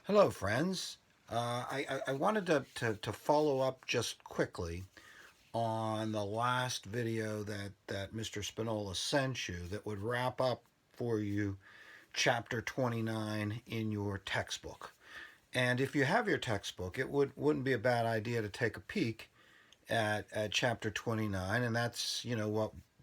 Hello, friends. I wanted to follow up just quickly on the last video that Mr. Spinola sent you that would wrap up for you chapter 29 in your textbook. And if you have your textbook, wouldn't be a bad idea to take a peek at chapter 29, and that's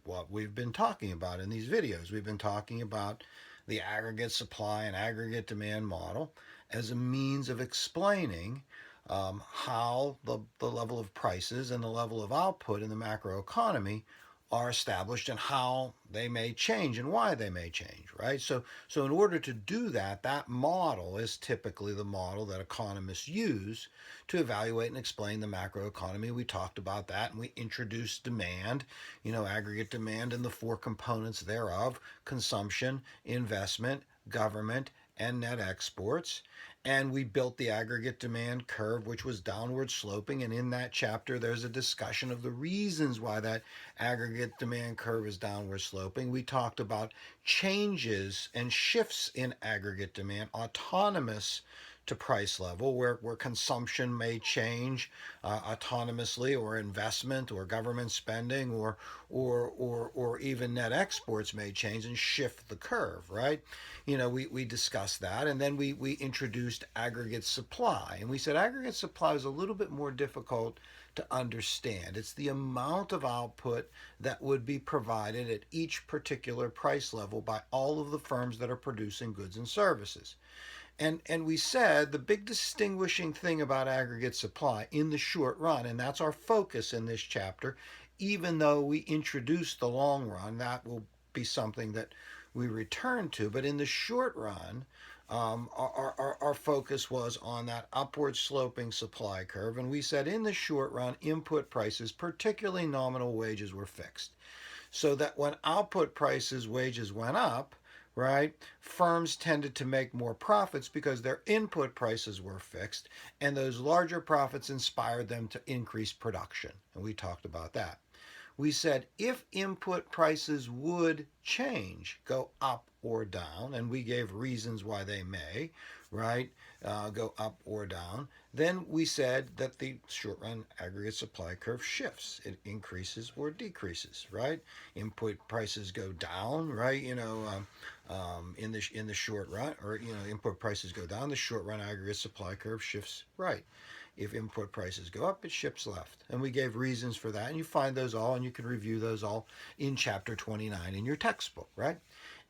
what we've been talking about in these videos. We've been talking about the aggregate supply and aggregate demand model as a means of explaining how the level of prices and the level of output in the macroeconomy are established and how they may change and why they may change, right? So in order to do that, that model is typically the model that economists use to evaluate and explain the macroeconomy. We talked about that and we introduced demand, aggregate demand and the four components thereof: consumption, investment, government, and net exports. And we built the aggregate demand curve, which was downward sloping. And in that chapter, there's a discussion of the reasons why that aggregate demand curve is downward sloping. We talked about changes and shifts in aggregate demand autonomous to price level, where consumption may change autonomously, or investment or government spending or even net exports may change and shift the curve, right? We discussed that, and then we introduced aggregate supply, and we said aggregate supply is a little bit more difficult to understand. It's the amount of output that would be provided at each particular price level by all of the firms that are producing goods and services. And we said the big distinguishing thing about aggregate supply in the short run, and that's our focus in this chapter, even though we introduce the long run, that will be something that we return to. But in the short run, our focus was on that upward sloping supply curve. And we said in the short run, input prices, particularly nominal wages, were fixed. So that when output prices, wages went up, right, firms tended to make more profits because their input prices were fixed, and those larger profits inspired them to increase production. And we talked about that. We said if input prices would change, go up or down, and we gave reasons why they may, right, go up or down, then we said that the short run aggregate supply curve shifts. It increases or decreases, right? Input prices go down, right? In the short run, or input prices go down, the short run aggregate supply curve shifts right. If input prices go up, it shifts left. And we gave reasons for that, and you find those all, and you can review those all in chapter 29 in your textbook, right?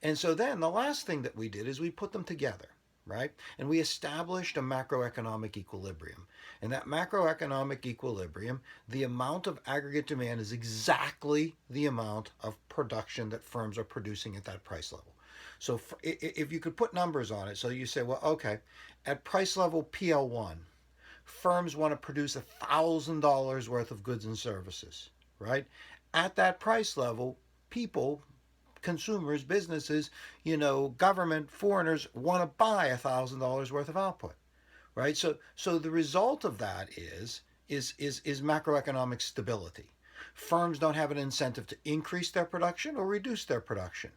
And so then the last thing that we did is we put them together, right? And we established a macroeconomic equilibrium. And that macroeconomic equilibrium, the amount of aggregate demand is exactly the amount of production that firms are producing at that price level. So if you could put numbers on it, so you say, well, okay, at price level PL1, firms want to produce $1,000 worth of goods and services, right? At that price level, people, consumers, businesses, government, foreigners want to buy $1,000 worth of output, right? So the result of that is macroeconomic stability. Firms don't have an incentive to increase their production or reduce their production,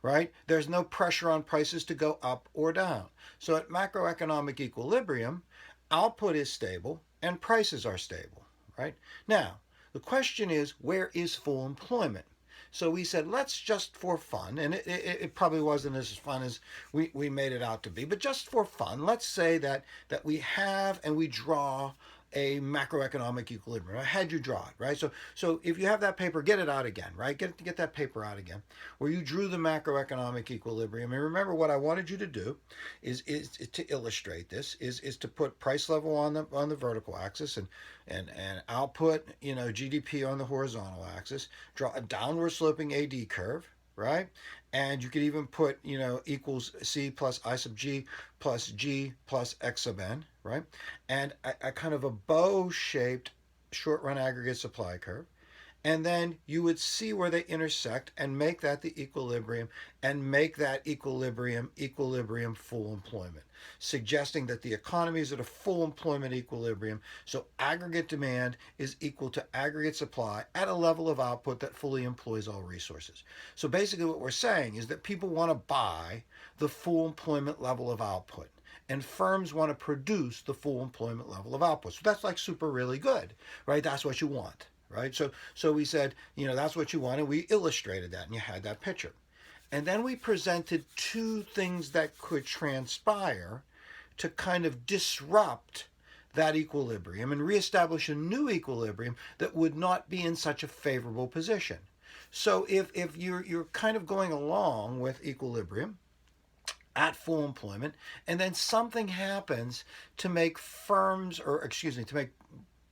right? There's no pressure on prices to go up or down. So at macroeconomic equilibrium, output is stable and prices are stable, right? Now, the question is, where is full employment? So we said, let's just for fun, and it probably wasn't as fun as we made it out to be, but just for fun, let's say that we have and we draw a macroeconomic equilibrium. I had you draw it, right? So if you have that paper, get it out again, right? Get that paper out again, where you drew the macroeconomic equilibrium. And remember, what I wanted you to do is to illustrate this is to put price level on the vertical axis and output, GDP on the horizontal axis. Draw a downward sloping AD curve, right? And you could even put, equals C plus I sub G plus G plus X sub N, right? And a kind of a bow-shaped short-run aggregate supply curve. And then you would see where they intersect and make that the equilibrium, and make that equilibrium full employment, suggesting that the economy is at a full employment equilibrium. So aggregate demand is equal to aggregate supply at a level of output that fully employs all resources. So basically what we're saying is that people want to buy the full employment level of output. and firms want to produce the full employment level of output. So that's like super really good, right? That's what you want, right? So we said, that's what you want, and we illustrated that, and you had that picture. And then we presented two things that could transpire to kind of disrupt that equilibrium and reestablish a new equilibrium that would not be in such a favorable position. So if you're kind of going along with equilibrium at full employment, and then something happens to make firms, or excuse me, to make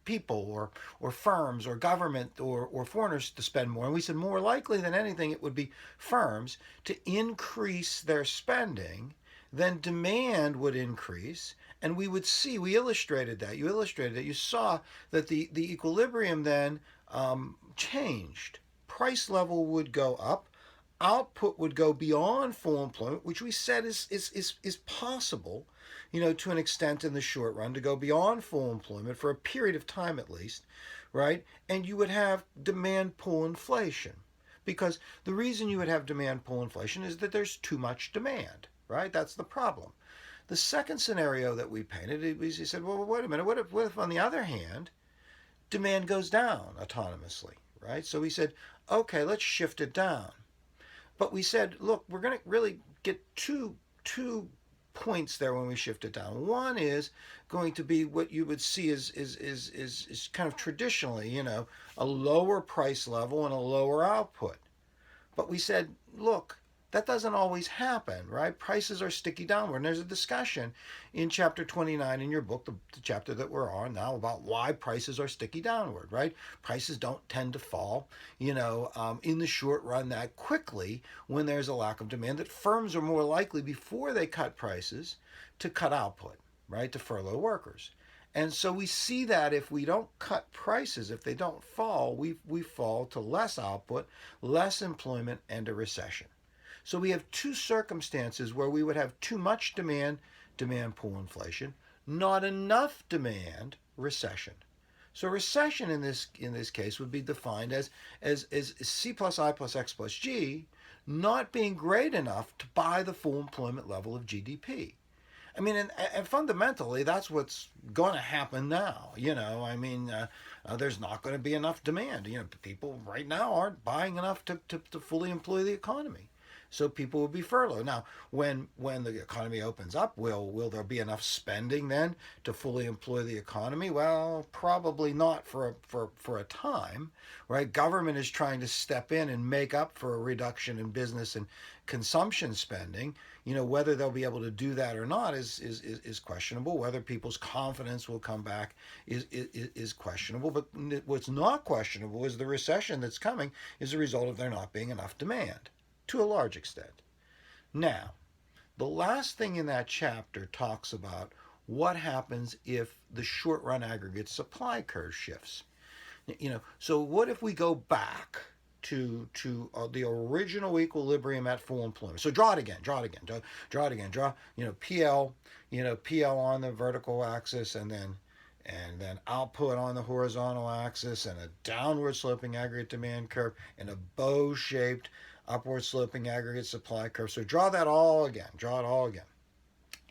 people or firms or government or foreigners to spend more. And we said more likely than anything it would be firms to increase their spending, then demand would increase, and we would see, we illustrated that, you saw that the equilibrium then changed. Price level would go up, output would go beyond full employment, which we said is possible, to an extent in the short run, to go beyond full employment for a period of time at least, right? And you would have demand pull inflation. Because the reason you would have demand pull inflation is that there's too much demand, right? That's the problem. The second scenario that we painted, we said, well, wait a minute, what if on the other hand, demand goes down autonomously, right? So we said, okay, let's shift it down. But we said, look, we're going to really get two points there when we shift it down. One is going to be what you would see is kind of traditionally, a lower price level and a lower output. But we said, look, that doesn't always happen, right? Prices are sticky downward. And there's a discussion in chapter 29 in your book, the chapter that we're on now, about why prices are sticky downward, right? Prices don't tend to fall, in the short run that quickly when there's a lack of demand, that firms are more likely before they cut prices to cut output, right? To furlough workers. And so we see that if we don't cut prices, if they don't fall, we fall to less output, less employment, and a recession. So we have two circumstances where we would have too much demand, demand pull inflation, not enough demand, recession. So recession in this case would be defined as C plus I plus X plus G not being great enough to buy the full employment level of GDP. I mean, and fundamentally, that's what's going to happen now. There's not going to be enough demand. People right now aren't buying enough to fully employ the economy. So people will be furloughed. Now, when the economy opens up, will there be enough spending then to fully employ the economy? Well, probably not for a time, right? Government is trying to step in and make up for a reduction in business and consumption spending. Whether they'll be able to do that or not is questionable. Whether people's confidence will come back is questionable. But what's not questionable is the recession that's coming is a result of there not being enough demand, to a large extent. Now, the last thing in that chapter talks about what happens if the short-run aggregate supply curve shifts. So what if we go back to the original equilibrium at full employment? So draw it again. Draw PL, PL on the vertical axis, and then output on the horizontal axis, and a downward sloping aggregate demand curve, and a bow-shaped upward sloping aggregate supply curve. So draw it all again.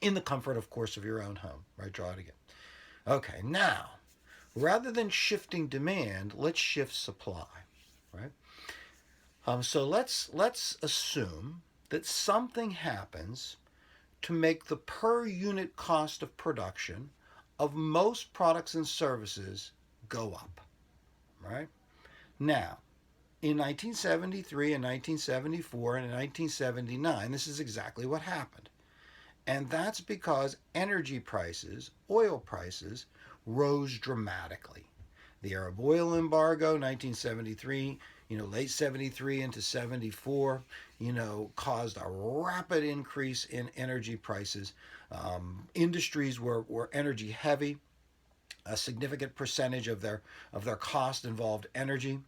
In the comfort, of course, of your own home, right? Draw it again. Okay, now, rather than shifting demand, let's shift supply, right? So let's assume that something happens to make the per unit cost of production of most products and services go up, right? Now, in 1973 and 1974 and in 1979, this is exactly what happened. And that's because energy prices, oil prices, rose dramatically. The Arab oil embargo, 1973, late 73 into 74, caused a rapid increase in energy prices. Industries were energy heavy. A significant percentage of their cost involved energy.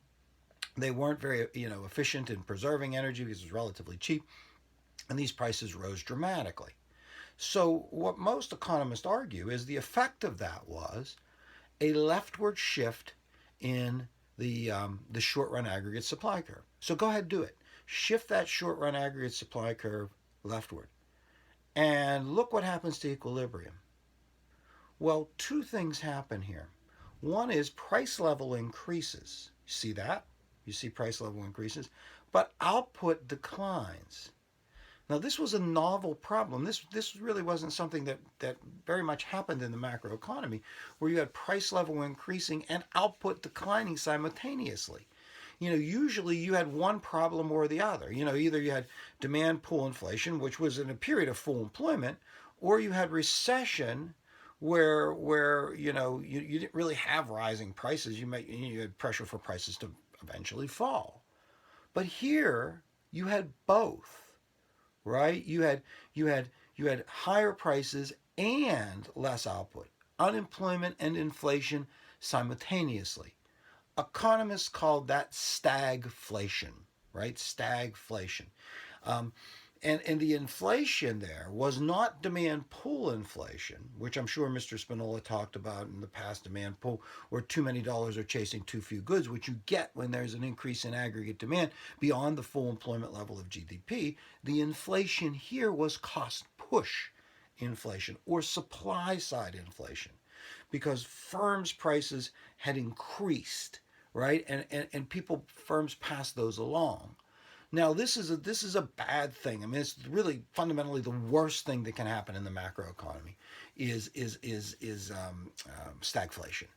They weren't very, efficient in preserving energy because it was relatively cheap, and these prices rose dramatically. So what most economists argue is the effect of that was a leftward shift in the short-run aggregate supply curve. So go ahead, do it. Shift that short-run aggregate supply curve leftward. And look what happens to equilibrium. Well, two things happen here. One is price level increases. You see that? You see price level increases, but output declines. Now, this was a novel problem. This really wasn't something that very much happened in the macroeconomy, where you had price level increasing and output declining simultaneously. Usually you had one problem or the other. Either you had demand pull inflation, which was in a period of full employment, or you had recession, where you didn't really have rising prices. You had pressure for prices to eventually fall. But here you had both, right? You had higher prices and less output, unemployment and inflation simultaneously. Economists called that stagflation, right? Stagflation. Um, and the inflation there was not demand pull inflation, which I'm sure Mr. Spinola talked about in the past, demand pull, where too many dollars are chasing too few goods, which you get when there's an increase in aggregate demand beyond the full employment level of GDP. The inflation here was cost push inflation or supply side inflation because firms' prices had increased, right? And firms passed those along. Now, this is a bad thing. I mean, it's really fundamentally the worst thing that can happen in the macroeconomy is stagflation,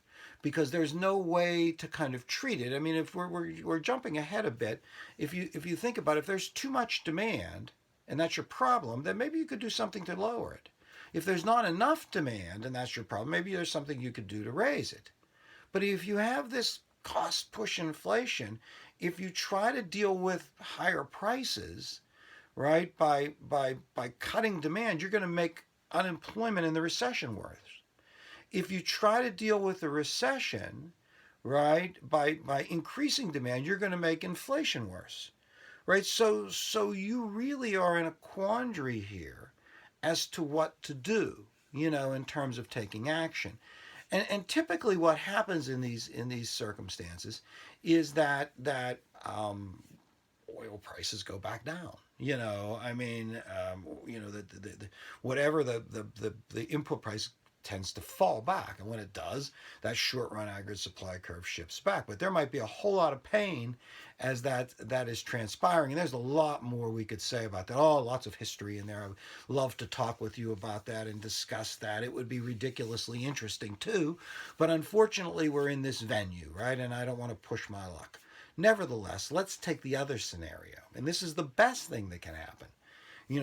because there's no way to kind of treat it. I mean, if we're jumping ahead a bit, if you think about it, if there's too much demand and that's your problem, then maybe you could do something to lower it. If there's not enough demand and that's your problem, maybe there's something you could do to raise it. But if you have this cost push inflation, if you try to deal with higher prices, right, by cutting demand, you're going to make unemployment and the recession worse. If you try to deal with the recession, right, by increasing demand, you're going to make inflation worse. Right? So you really are in a quandary here as to what to do, in terms of taking action. And typically, what happens in these circumstances is that oil prices go back down. I mean, the whatever the input price tends to fall back, and when it does, that short run aggregate supply curve shifts back. But there might be a whole lot of pain as that is transpiring, and there's a lot more we could say about that. Oh, lots of history in there. I would love to talk with you about that and discuss that. It would be ridiculously interesting too, but unfortunately we're in this venue, right? And I don't want to push my luck. Nevertheless, let's take the other scenario, and this is the best thing that can happen.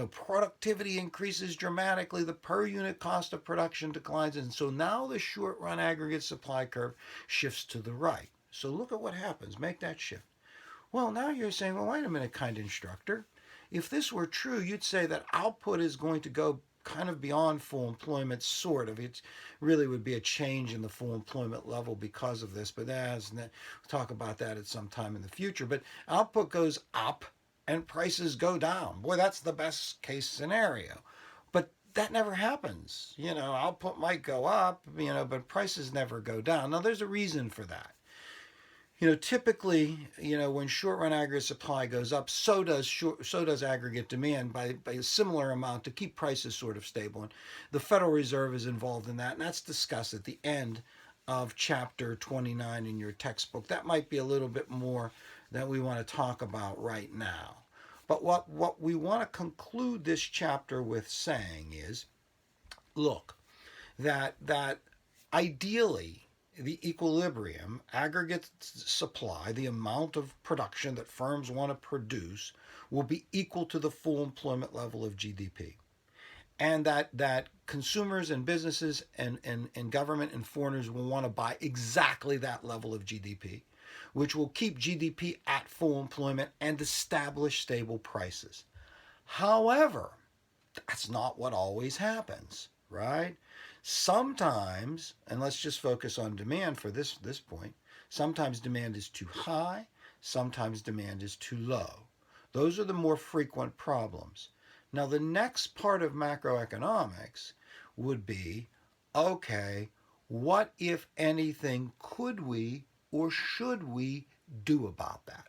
Productivity increases dramatically, the per unit cost of production declines, and so now the short run aggregate supply curve shifts to the right. So look at what happens. Make that shift. Well, now you're saying, well, wait a minute, kind instructor. If this were true, you'd say that output is going to go kind of beyond full employment, sort of. It really would be a change in the full employment level because of this, but we'll talk about that at some time in the future. But output goes up and prices go down. Boy, that's the best case scenario. But that never happens. Output might go up, but prices never go down. Now, there's a reason for that. Typically, when short run aggregate supply goes up, so does aggregate demand by a similar amount to keep prices sort of stable. And the Federal Reserve is involved in that, and that's discussed at the end of chapter 29 in your textbook. That might be a little bit more that we want to talk about right now. But what we want to conclude this chapter with saying is, look, that ideally the equilibrium, aggregate supply, the amount of production that firms want to produce, will be equal to the full employment level of GDP. And that consumers and businesses and government and foreigners will want to buy exactly that level of GDP, which will keep GDP at full employment and establish stable prices. However, that's not what always happens, right? Sometimes, and let's just focus on demand for this point, sometimes demand is too high, sometimes demand is too low. Those are the more frequent problems. Now, the next part of macroeconomics would be, okay, what, if anything, could we or should we do about that?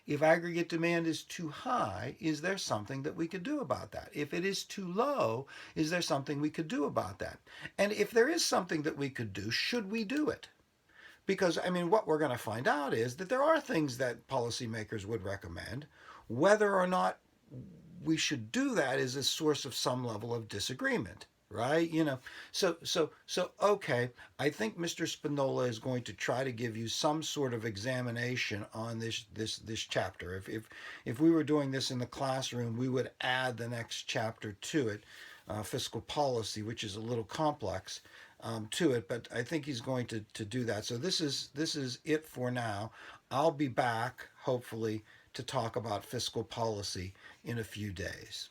If aggregate demand is too high, is there something that we could do about that? If it is too low, is there something we could do about that? And if there is something that we could do, should we do it? Because, I mean, what we're going to find out is that there are things that policymakers would recommend. Whether or not we should do that is a source of some level of disagreement, right? So okay, I think Mr. Spinola is going to try to give you some sort of examination on this chapter. If we were doing this in the classroom, we would add the next chapter to it, fiscal policy, which is a little complex. To it, but I think he's going to do that. So this is it for now. I'll be back hopefully to talk about fiscal policy in a few days.